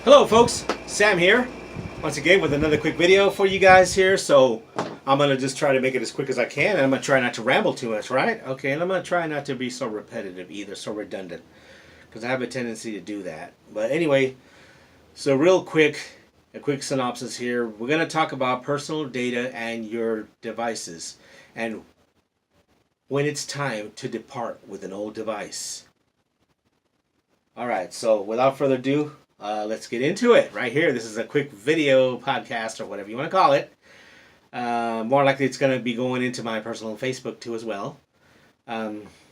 Hello folks, Sam here, once again with another quick video for you guys here. So I'm going to just try to make it as quick as I can, and I'm going to try not to ramble too much, right? Okay, and I'm going to try not to be so repetitive either, so redundant, because I have a tendency to do that. But anyway, so real quick, a quick synopsis here. We're going to talk about personal data and your devices, and when it's time to depart with an old device. Alright, so without further ado, let's get into it right here. This is a quick video podcast or whatever you want to call it. More likely it's going to be going into my personal Facebook too as well.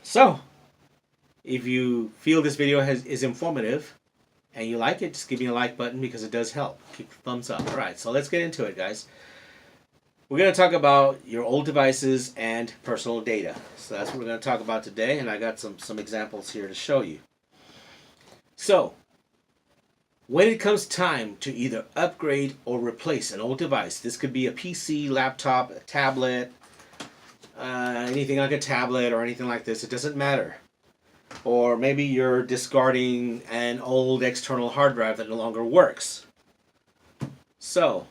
So, if you feel this video is informative and you like it, just give me a like button because it does help. Keep the thumbs up. Alright, so let's get into it, guys. We're going to talk about your old devices and personal data. So that's what we're going to talk about today, and I got some examples here to show you. So, when it comes time to either upgrade or replace an old device, this could be a PC, laptop, a tablet, anything like a tablet or anything like this, it doesn't matter. Or maybe you're discarding an old external hard drive that no longer works. So,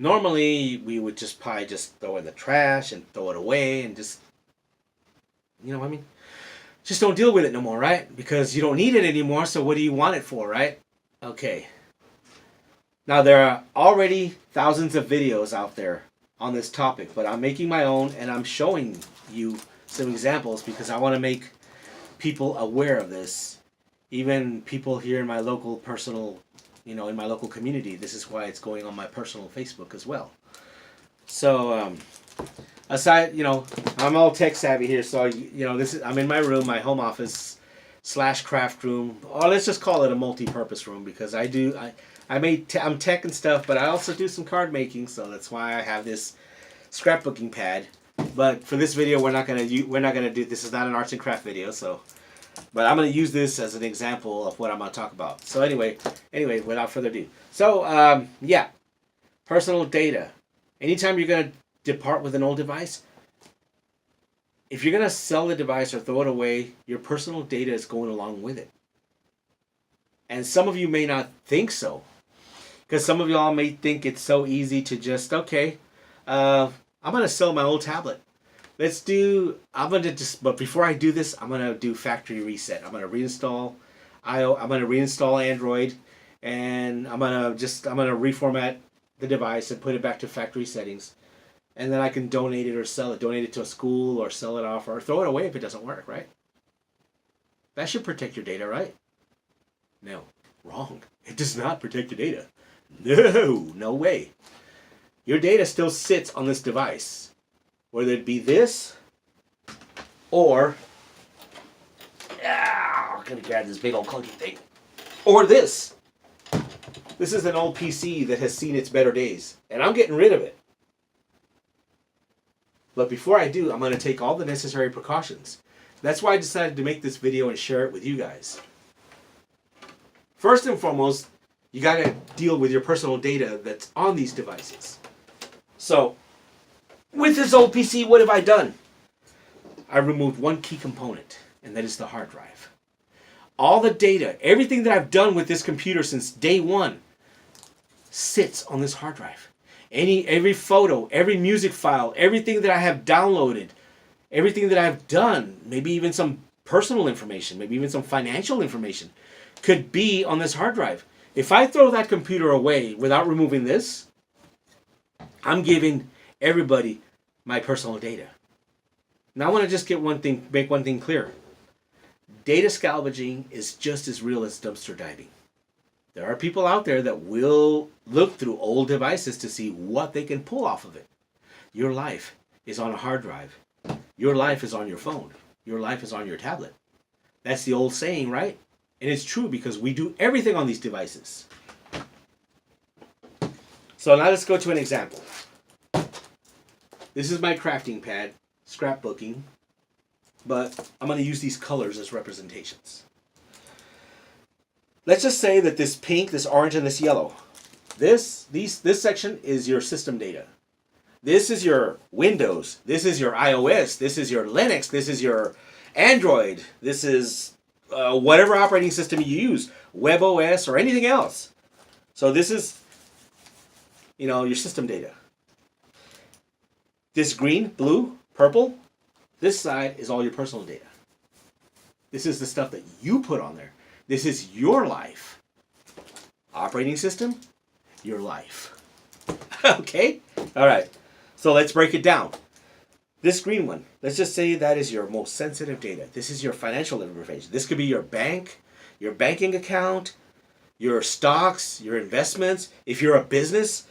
normally we would probably just throw it in the trash and throw it away and just, just don't deal with it no more, right? Because you don't need it anymore, so what do you want it for, right? Okay. Now, there are already thousands of videos out there on this topic, but I'm making my own and I'm showing you some examples because I want to make people aware of this. Even people here in my local in my local community. This is why it's going on my personal Facebook as well. So, aside, I'm all tech savvy here, so I'm in my room, my home office / craft room, or let's just call it a multi-purpose room because I'm tech and stuff, but I also do some card making, so that's why I have this scrapbooking pad. But for this video, we're not gonna do this. Is not an arts and craft video, but I'm gonna use this as an example of what I'm gonna talk about. So anyway, without further ado, so personal data. Anytime you're gonna depart with an old device, if you're going to sell the device or throw it away, your personal data is going along with it. And some of you may not think so. Because some of y'all may think it's so easy to just, okay, I'm going to sell my old tablet. But before I do this, I'm going to do factory reset. I'm going to reinstall Android, and I'm going to reformat the device and put it back to factory settings. And then I can donate it or sell it. Donate it to a school or sell it off or throw it away if it doesn't work, right? That should protect your data, right? No. Wrong. It does not protect your data. No way. Your data still sits on this device. Whether it be this or... I'm going to grab this big old clunky thing. Or this. This is an old PC that has seen its better days. And I'm getting rid of it. But before I do, I'm going to take all the necessary precautions. That's why I decided to make this video and share it with you guys. First and foremost, you got to deal with your personal data that's on these devices. So, with this old PC, what have I done? I removed one key component, and that is the hard drive. All the data, everything that I've done with this computer since day one, sits on this hard drive. Every photo, every music file, everything that I have downloaded, everything that I've done, maybe even some personal information, maybe even some financial information, could be on this hard drive. If I throw that computer away without removing this, I'm giving everybody my personal data. Now I want to just make one thing clear. Data scavenging is just as real as dumpster diving. There are people out there that will look through old devices to see what they can pull off of it. Your life is on a hard drive. Your life is on your phone. Your life is on your tablet. That's the old saying, right? And it's true because we do everything on these devices. So now let's go to an example. This is my crafting pad, scrapbooking, but I'm going to use these colors as representations. Let's just say that this pink, this orange, and this yellow, this section is your system data. This is your Windows. This is your iOS. This is your Linux. This is your Android. This is whatever operating system you use, WebOS or anything else. So this is, your system data. This green, blue, purple, this side is all your personal data. This is the stuff that you put on there. This is your life. Operating system, your life. Okay? All right. So let's break it down. This green one, let's just say that is your most sensitive data. This is your financial information. This could be your bank, your banking account, your stocks, your investments. If you're a business,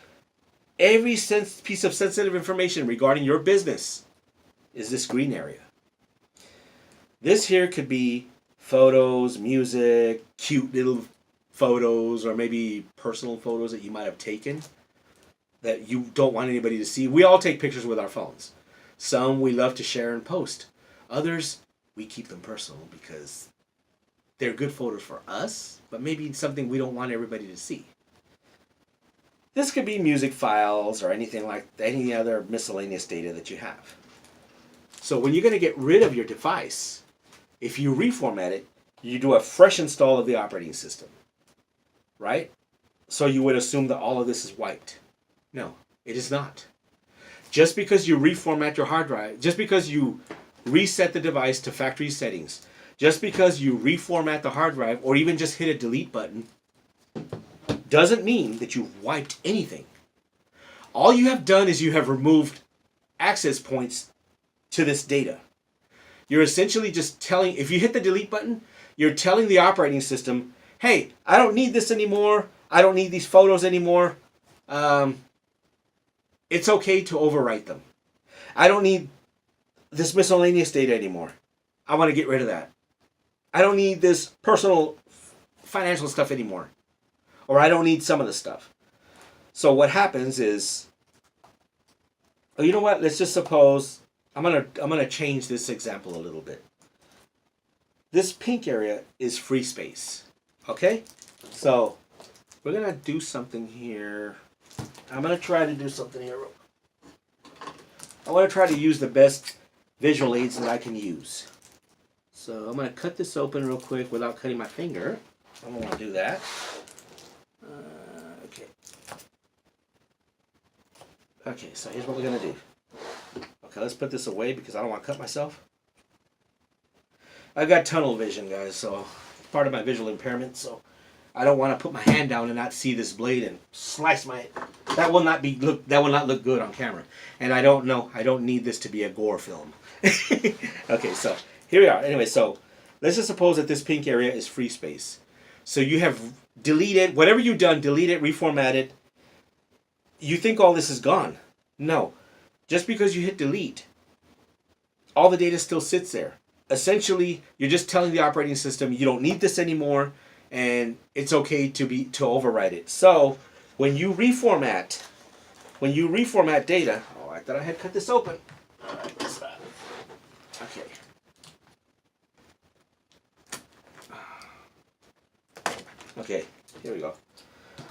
every piece of sensitive information regarding your business is this green area. This here could be photos, music, cute little photos, or maybe personal photos that you might have taken that you don't want anybody to see. We all take pictures with our phones. Some we love to share and post. Others, we keep them personal because they're good photos for us, but maybe something we don't want everybody to see. This could be music files or anything like any other miscellaneous data that you have. So when you're going to get rid of your device, if you reformat it, you do a fresh install of the operating system, right? So you would assume that all of this is wiped. No, it is not. Just because you reformat your hard drive, just because you reset the device to factory settings, just because you reformat the hard drive or even just hit a delete button, doesn't mean that you've wiped anything. All you have done is you have removed access points to this data. You're essentially just telling, if you hit the delete button, you're telling the operating system, hey, I don't need this anymore. I don't need these photos anymore. It's okay to overwrite them. I don't need this miscellaneous data anymore. I want to get rid of that. I don't need this personal financial stuff anymore. Or I don't need some of the stuff. So what happens is, oh, you know what? Let's just suppose I'm gonna change this example a little bit. This pink area is free space. Okay? So we're gonna do something here. I'm gonna try to do something here. I want to try to use the best visual aids that I can use. So I'm gonna cut this open real quick without cutting my finger. I don't want to do that. Okay. Okay, so here's what we're going to do. Okay, let's put this away because I don't want to cut myself. I've got tunnel vision, guys, so part of my visual impairment, so I don't want to put my hand down and not see this blade and slice my... That will not look good on camera. And I don't need this to be a gore film. Okay, so here we are. Anyway, so let's just suppose that this pink area is free space. So you have deleted, whatever you've done, delete it, reformat it. You think all this is gone. No. Just because you hit delete, all the data still sits there. Essentially, you're just telling the operating system you don't need this anymore and it's okay to overwrite it. So when you reformat data, oh, I thought I had cut this open. All right, let's stop. Okay. Okay, here we go.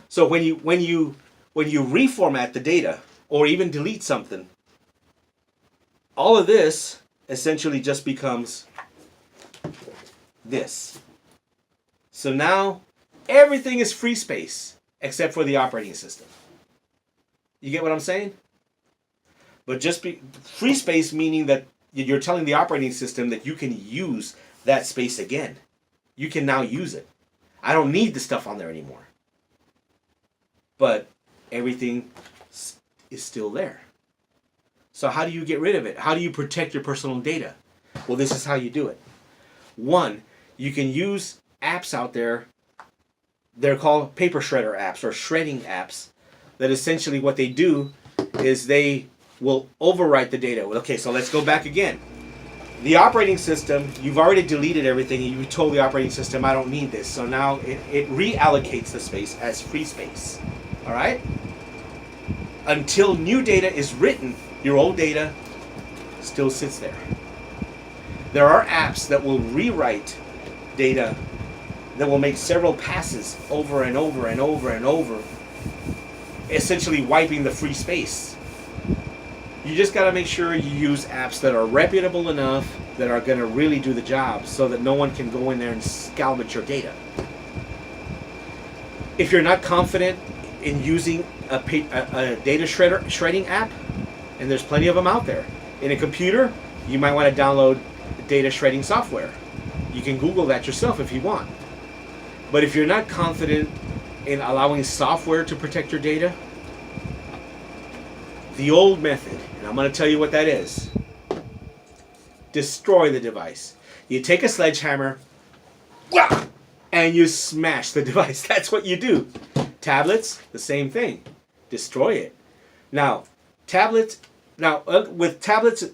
So when you reformat the data or even delete something, all of this essentially just becomes this. So now everything is free space except for the operating system. You get what I'm saying? But free space meaning that you're telling the operating system that you can use that space again. You can now use it. I don't need the stuff on there anymore. But everything is still there. So how do you get rid of it? How do you protect your personal data? Well, this is how you do it. One, you can use apps out there. They're called paper shredder apps or shredding apps that essentially what they do is they will overwrite the data. Okay, so let's go back again. The operating system, you've already deleted everything and you told the operating system, I don't need this. So now it reallocates the space as free space. All right? Until new data is written, your old data still sits there. There are apps that will rewrite data that will make several passes over and over and over and over, essentially wiping the free space. You just got to make sure you use apps that are reputable enough that are going to really do the job so that no one can go in there and scavenge your data. If you're not confident in using a data shredding app, and there's plenty of them out there, in a computer, you might want to download data shredding software. You can Google that yourself if you want. But if you're not confident in allowing software to protect your data, the old method, and I'm going to tell you what that is: destroy the device. You take a sledgehammer and you smash the device. That's what you do. Tablets, the same thing. Destroy it. Now, with tablets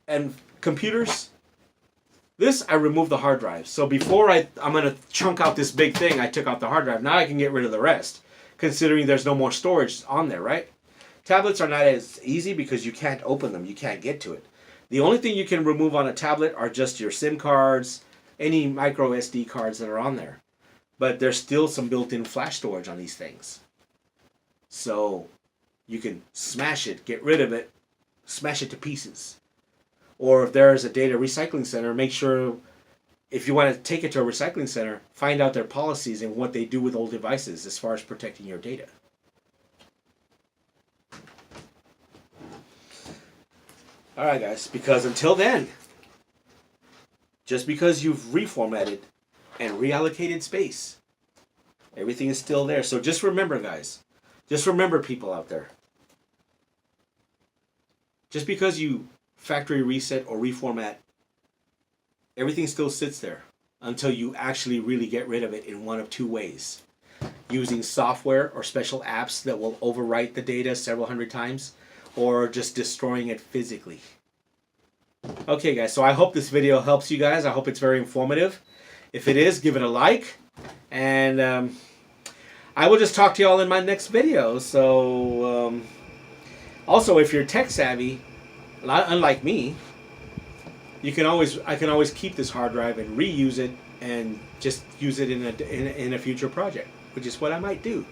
and computers, I removed the hard drive. So before I'm going to chunk out this big thing, I took out the hard drive. Now I can get rid of the rest, considering there's no more storage on there, right? Tablets are not as easy because you can't open them. You can't get to it. The only thing you can remove on a tablet are just your SIM cards, any micro SD cards that are on there. But there's still some built-in flash storage on these things. So you can smash it, get rid of it, smash it to pieces. Or if there is a data recycling center, make sure, if you want to take it to a recycling center, find out their policies and what they do with old devices as far as protecting your data. Alright guys, because until then, just because you've reformatted and reallocated space, everything is still there. So just remember, guys, just remember, people out there, just because you factory reset or reformat, everything still sits there until you actually really get rid of it in one of two ways: using software or special apps that will overwrite the data several hundred times, or just destroying it physically. Okay guys, so I hope this video helps you guys. I hope it's very informative. If it is, give it a like, and I will just talk to y'all in my next video. So also, if you're tech savvy, unlike me, I can always keep this hard drive and reuse it and just use it in a future project, which is what I might do.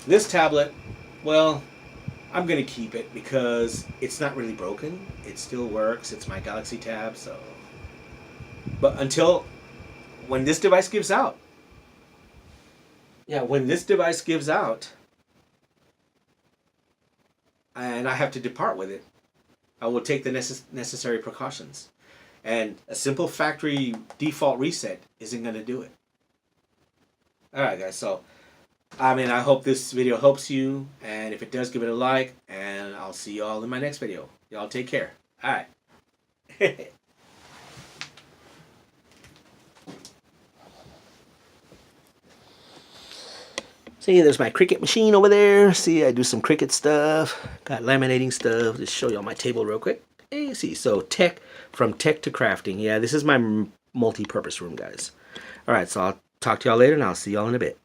This tablet, well, I'm gonna keep it because it's not really broken. It still works. It's my Galaxy Tab, so. But until when this device gives out, when this device gives out, and I have to depart with it, I will take the necessary precautions. And a simple factory default reset isn't going to do it. Alright guys, so I hope this video helps you, and if it does, give it a like, and I'll see y'all in my next video. Y'all take care. Alright. See, there's my Cricut machine over there. See, I do some Cricut stuff. Got laminating stuff. Just show y'all my table real quick. Hey, see, so from tech to crafting. Yeah, this is my multi-purpose room, guys. All right, so I'll talk to y'all later, and I'll see y'all in a bit.